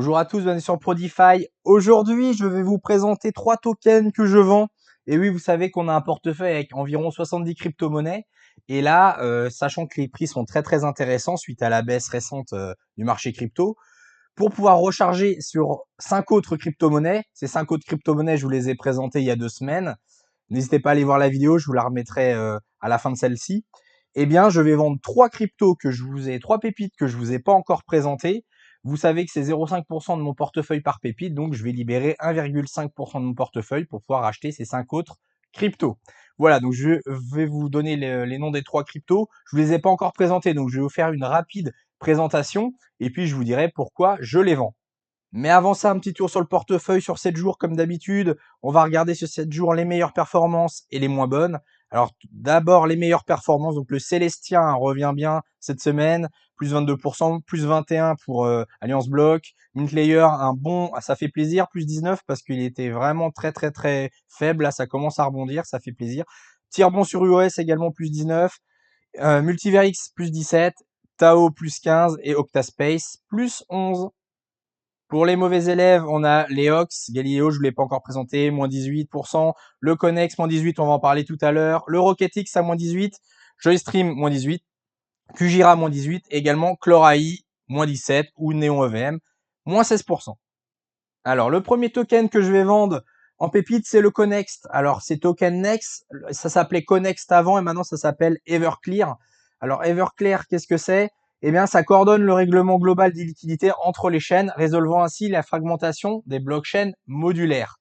Bonjour à tous, bienvenue sur Prodify. Aujourd'hui, je vais vous présenter 3 tokens que je vends. Et oui, vous savez qu'on a un portefeuille avec environ 70 crypto-monnaies. Et là, sachant que les prix sont très intéressants suite à la baisse récente du marché crypto, pour pouvoir recharger sur 5 autres crypto-monnaies, ces 5 autres crypto-monnaies, je vous les ai présentées il y a 2 semaines. N'hésitez pas à aller voir la vidéo, je vous la remettrai à la fin de celle-ci. Eh bien, je vais vendre 3 3 pépites que je vous ai pas encore présentées. Vous savez que c'est 0,5% de mon portefeuille par pépite, donc je vais libérer 1,5% de mon portefeuille pour pouvoir acheter ces 5 autres cryptos. Voilà, donc je vais vous donner les noms des 3 cryptos. Je vous les ai pas encore présentés, donc je vais vous faire une rapide présentation et puis je vous dirai pourquoi je les vends. Mais avant ça, un petit tour sur le portefeuille sur 7 jours comme d'habitude. On va regarder sur 7 jours les meilleures performances et les moins bonnes. Alors d'abord les meilleures performances, donc le Célestien revient bien cette semaine, plus 22%, plus 21 pour Alliance Block. Mintlayer, un bon, ça fait plaisir, plus 19 parce qu'il était vraiment très faible. Là, ça commence à rebondir, ça fait plaisir. Tirebon sur UOS également plus 19. Multiverix plus 17. Tao plus 15 et Octaspace plus 11. Pour les mauvais élèves, on a Leox, Galileo, je ne l'ai pas encore présenté, moins 18%. Le Connex, moins 18, on va en parler tout à l'heure. Le Rocketix à moins 18. Joystream, moins 18. Qgira, moins 18. Également Chlorai, moins 17. Ou Neon EVM, moins 16%. Alors, le premier token que je vais vendre en pépite, c'est le Connext. Alors, c'est Token Next. Ça s'appelait Connext avant et maintenant ça s'appelle Everclear. Alors, Everclear, qu'est-ce que c'est? Eh bien, ça coordonne le règlement global des liquidités entre les chaînes, résolvant ainsi la fragmentation des blockchains modulaires.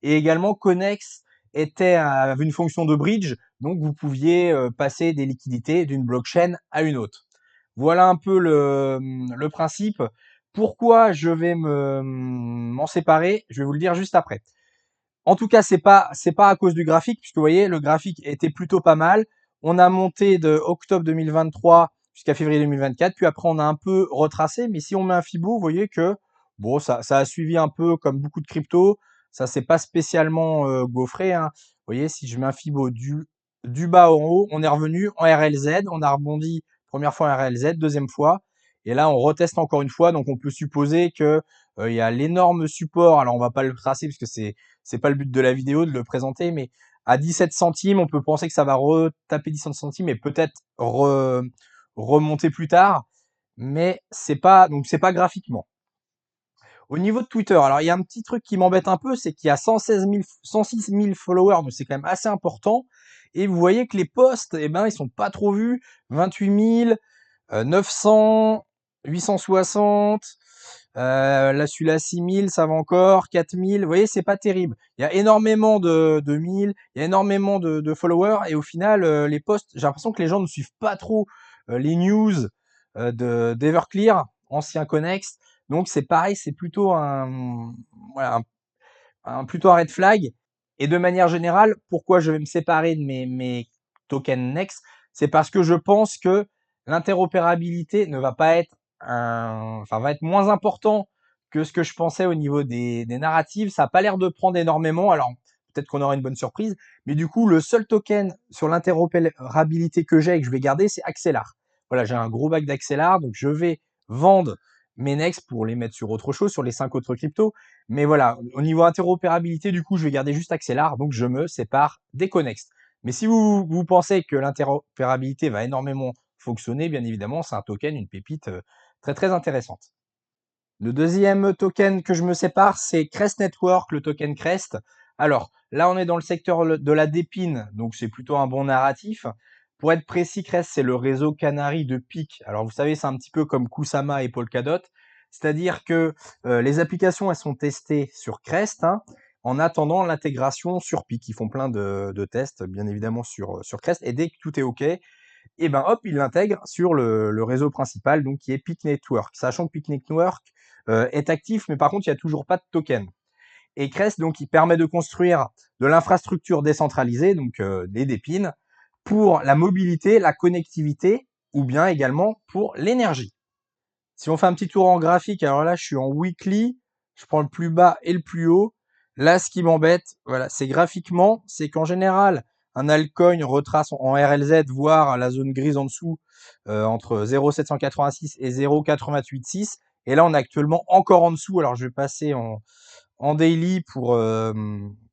Et également, Connext avait une fonction de bridge, donc vous pouviez passer des liquidités d'une blockchain à une autre. Voilà un peu le principe. Pourquoi je vais m'en séparer? Je vais vous le dire juste après. En tout cas, c'est pas à cause du graphique, puisque vous voyez, le graphique était plutôt pas mal. On a monté de octobre 2023 jusqu'à février 2024, puis après on a un peu retracé, mais si on met un Fibo, vous voyez que bon, ça a suivi un peu comme beaucoup de crypto, ça s'est pas spécialement gaufré, hein. Vous voyez, si je mets un Fibo du bas en haut, on est revenu en RLZ, on a rebondi première fois en RLZ, deuxième fois, et là on reteste encore une fois, donc on peut supposer que il y a l'énorme support. Alors on va pas le tracer parce que c'est pas le but de la vidéo de le présenter, mais à 17 centimes, on peut penser que ça va retaper 17 centimes et peut-être remonter plus tard, mais c'est pas graphiquement. Au niveau de Twitter, alors il y a un petit truc qui m'embête un peu, c'est qu'il y a 106 000 followers, donc c'est quand même assez important. Et vous voyez que les posts, eh ben, ils sont pas trop vus. 28 000, 900, 860. Là, celui-là, 6000, ça va encore. 4000, vous voyez, c'est pas terrible. Il y a énormément de 1000, il y a énormément de followers. Et au final, les posts, j'ai l'impression que les gens ne suivent pas trop les news d'Everclear, ancien Connext. Donc, c'est pareil, c'est plutôt voilà, plutôt un red flag. Et de manière générale, pourquoi je vais me séparer de mes tokens Next? C'est parce que je pense que l'interopérabilité ne va pas être va être moins important que ce que je pensais au niveau des narratives. Ça n'a pas l'air de prendre énormément. Alors, peut-être qu'on aura une bonne surprise. Mais du coup, le seul token sur l'interopérabilité que j'ai et que je vais garder, c'est Axelar. Voilà, j'ai un gros bac d'Axelar. Donc, je vais vendre mes Next pour les mettre sur autre chose, sur les 5 autres cryptos. Mais voilà, au niveau interopérabilité, du coup, je vais garder juste Axelar. Donc, je me sépare des Connext. Mais si vous pensez que l'interopérabilité va énormément fonctionner, bien évidemment, c'est un token, une pépite très intéressante. Le deuxième token que je me sépare, c'est Crest Network, le token Crest. Alors là, on est dans le secteur de la dépine, donc c'est plutôt un bon narratif. Pour être précis, Crest, c'est le réseau Canary de PIC. Alors vous savez, c'est un petit peu comme Kusama et Polkadot. C'est-à-dire que les applications, elles sont testées sur Crest, hein, en attendant l'intégration sur PIC. Ils font plein de tests, bien évidemment, sur Crest. Et dès que tout est OK, et ben hop, il l'intègre sur le réseau principal, donc qui est PIC Network. Sachant que PIC Network est actif, mais par contre, il n'y a toujours pas de token. Et Crest, donc, il permet de construire de l'infrastructure décentralisée, donc des dépines, pour la mobilité, la connectivité, ou bien également pour l'énergie. Si on fait un petit tour en graphique, alors là, je suis en weekly, je prends le plus bas et le plus haut. Là, ce qui m'embête, voilà, c'est graphiquement, c'est qu'en général, un altcoin retrace en RLZ, voire la zone grise en dessous, entre 0,786 et 0,886. Et là, on est actuellement encore en dessous. Alors, je vais passer en daily pour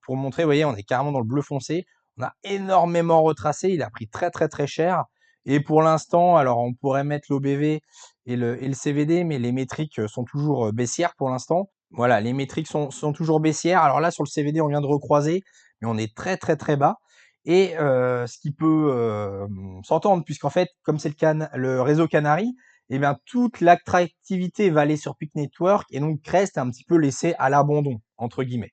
montrer. Vous voyez, on est carrément dans le bleu foncé. On a énormément retracé. Il a pris très, très, très cher. Et pour l'instant, alors, on pourrait mettre l'OBV et le CVD, mais les métriques sont toujours baissières pour l'instant. Voilà, les métriques sont toujours baissières. Alors là, sur le CVD, on vient de recroiser, mais on est très, très, très bas. Et ce qui peut s'entendre, puisqu'en fait, comme c'est le réseau Canary, eh bien, toute l'attractivité va aller sur Peak Network et donc Crest est un petit peu laissé à l'abandon, entre guillemets.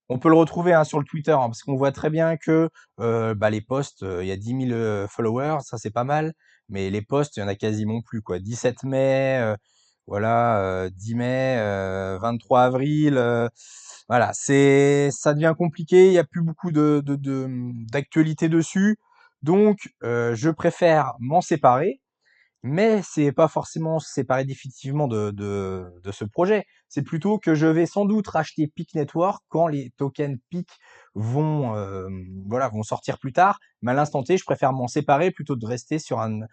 On peut le retrouver sur le Twitter, parce qu'on voit très bien que les posts, il y a 10 000 followers, ça c'est pas mal, mais les posts, il y en a quasiment plus, quoi. 17 mai, voilà, 10 mai, 23 avril, voilà, ça devient compliqué, il n'y a plus beaucoup d'actualité dessus, donc je préfère m'en séparer. Mais c'est pas forcément se séparer définitivement de ce projet. C'est plutôt que je vais sans doute racheter Peak Network quand les tokens Peak vont sortir plus tard. Mais à l'instant T, je préfère m'en séparer plutôt de rester sur un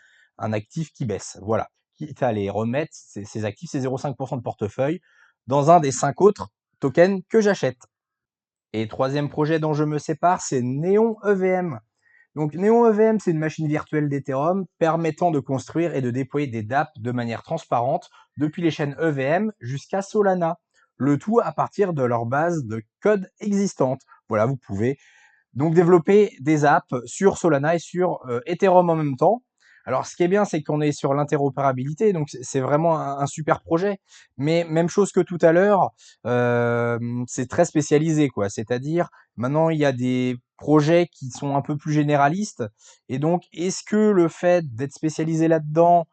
actif qui baisse. Voilà. Quitte à les remettre, ces actifs, ces 0,5% de portefeuille, dans un des 5 autres tokens que j'achète. Et troisième projet dont je me sépare, c'est Neon EVM. Donc Neon EVM, c'est une machine virtuelle d'Ethereum permettant de construire et de déployer des dApps de manière transparente depuis les chaînes EVM jusqu'à Solana. Le tout à partir de leur base de code existante. Voilà, vous pouvez donc développer des apps sur Solana et sur Ethereum en même temps. Alors ce qui est bien, c'est qu'on est sur l'interopérabilité, donc c'est vraiment un super projet. Mais même chose que tout à l'heure, c'est très spécialisé, quoi. C'est-à-dire maintenant il y a des projets qui sont un peu plus généralistes, et donc est-ce que le fait d'être spécialisé là-dedans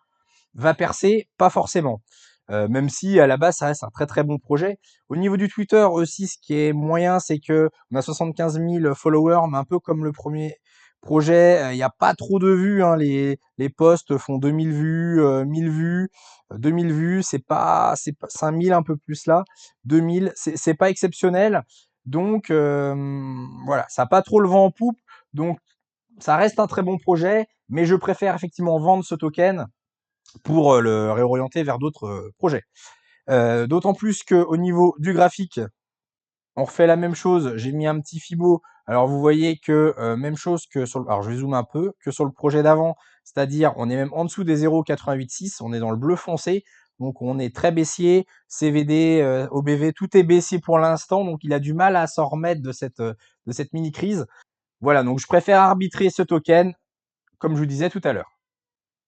va percer? Pas forcément. Même si à la base ça reste un très très bon projet. Au niveau du Twitter aussi, ce qui est moyen, c'est que on a 75 000 followers, mais un peu comme le premier projet, il n'y a pas trop de vues, hein. Les posts font 2000 vues, 1000 vues, 2000 vues, c'est pas 5000 un peu plus là, 2000, c'est pas exceptionnel. Donc voilà, ça n'a pas trop le vent en poupe. Donc ça reste un très bon projet, mais je préfère effectivement vendre ce token pour le réorienter vers d'autres projets. D'autant plus qu'au niveau du graphique, on refait la même chose. J'ai mis un petit Fibo. Alors vous voyez que même chose que sur alors je vais zoomer un peu, que sur le projet d'avant, c'est-à-dire on est même en dessous des 0,886, on est dans le bleu foncé, donc on est très baissier. CVD, OBV, tout est baissier pour l'instant, donc il a du mal à s'en remettre de cette mini crise. Voilà, donc je préfère arbitrer ce token, comme je vous disais tout à l'heure.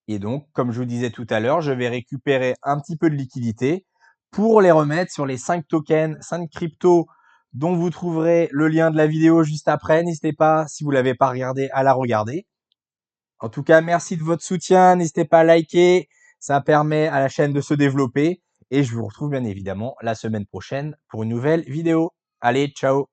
Et donc, comme je vous disais tout à l'heure, je vais récupérer un petit peu de liquidité pour les remettre sur les 5 tokens, 5 cryptos dont vous trouverez le lien de la vidéo juste après. N'hésitez pas, si vous l'avez pas regardé, à la regarder. En tout cas, merci de votre soutien. N'hésitez pas à liker. Ça permet à la chaîne de se développer. Et je vous retrouve bien évidemment la semaine prochaine pour une nouvelle vidéo. Allez, ciao!